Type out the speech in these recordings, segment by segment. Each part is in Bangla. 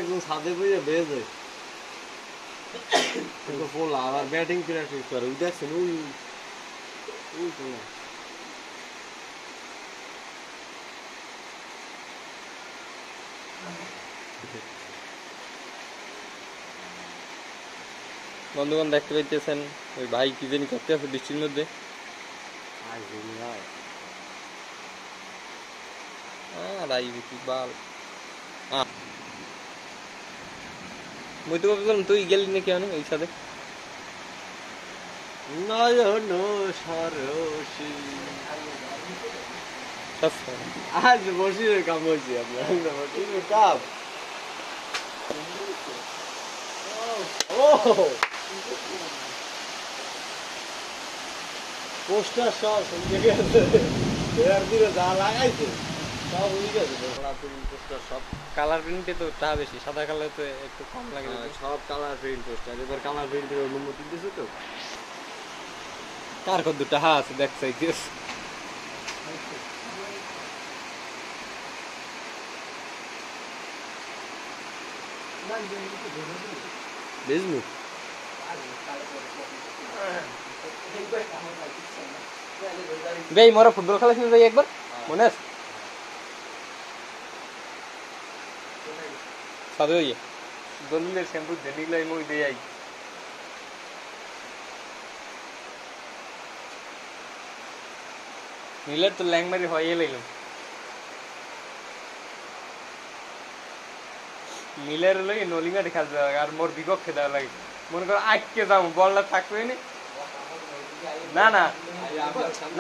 একদম ছাদে বইয়ে বেজে পোলা আবার ব্যাটিং প্র্যাকটিস করে ওই দেখছেন ওই ওই পোলা বন্ধুগণ দেখতে পাইতেছেন ওই ভাই কি জানি করতে আছে বৃষ্টির মধ্যে। তুই গেলি নাকি ওই সাথে নয়ন সরসী আজ বসিরের কাম হয়েছে আপনার বসিরের কাম পোস্টার সব জেগে আছে এর দিকে যা লাগাইছে সব উড়ে গেছে পোস্টার সব কালার প্রিন্টে তো টাকা বেশি, সাদা কালার তো একটু কম লাগে। সব কালার প্রিন্ট পোস্টার এবার কালার প্রিন্টের অনুমতি দিয়েছে তো কার কত টাকা আছে দেখ চাইছিস বুঝলি বেই মোরা ফুটবল খেলা শুনে যাই একবার মনে আছে সাদে হইয়ে দলিলের শ্যাম্পু দেনিলাই মই দেই আই নীলের তো ল্যাংমারি হয়ে লাইলাম নীলের লই নলিঙ্গাটি খেলতে লাগে আর মোর বিপক্ষে দেওয়া লাগে মনে করো আটকে যাবো বলটা থাকবে না না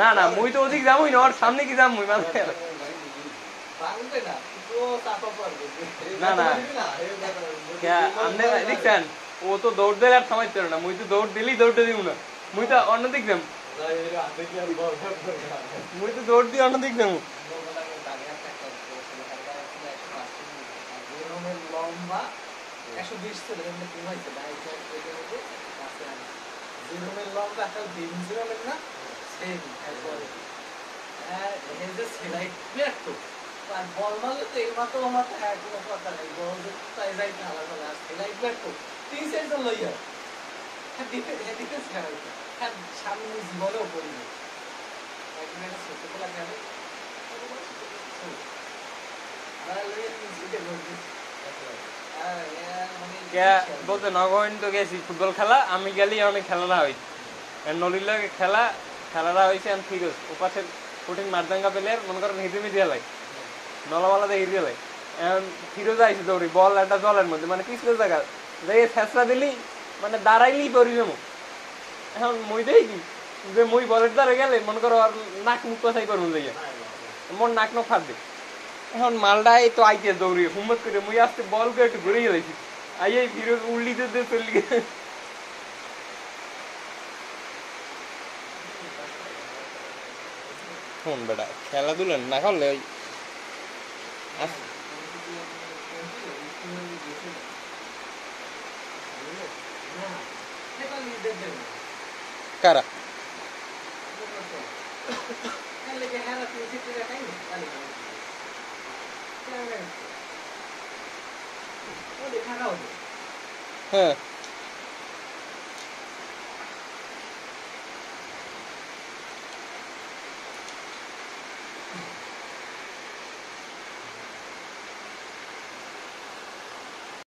না না মুই তো ওদিক যাবই না ওর সামনে কি যাবো মুই মানে না না আপনি দেখছেন ও তো দৌড় দিলে আর থামাইতে পারে না মুই তো দৌড় দিলেই দৌড়তে দিব না মুই তো অন্যদিক যাম মুই তো দৌড় দিয়ে অন্যদিক যাবো লম্বা 120 ছিল এমনি কমাইছে না এই জিরোমের লম্বা একটা জিরোমের না সেম তারপরে এই যে সেলাই প্লেট তো আর বল মারলে তো এর মতো আমার কোনো কথা নাই বল তাই যাই না আলাদা সেলাই প্লেট তো 3 সেন্টার লইয়া হ্যাঁ ডিফেন্স খেলা হ্যাঁ সামনে জীবনেও পড়িনি একদিন একটা ছোট খেলা খেলে আর লইয়া 3 জিতে বলছি বলতে নগইন তো গেছি ফুটবল খেলা আমি গেলি অনেক খেলাটা হয় নলির লাগে খেলাটা হয়েছে আমি ঠিক আছে ও পাশে কঠিন মারদাঙ্গা প্লেয়ার মনে করেন হিদিমি দিয়ে লাই নলাওয়ালা দিয়ে হিরিয়ে লাই এখন ফিরোজা আইসি দৌড়ি বল একটা জলের মধ্যে মানে পিছলে জায়গা যাই ফেসলা দিলি মানে দাঁড়াইলি পড়ি যাবো এখন মই দেই কি যে মই বলের দ্বারা গেলে মনে করো আর নাক মুখ কথাই করবো যাইয়া মোর নাক নখ ফাঁদ দে এখন মালটাই তো আইতে দৌড়ি হুম্মত করে মুই আসতে বল করে একটু ঘুরে গেছি আইয়াই ফিরোজ উল্লি দিয়ে চলি গেছে শোন বেটা খেলাধুলা না করলে ওই কারা হ্যাঁ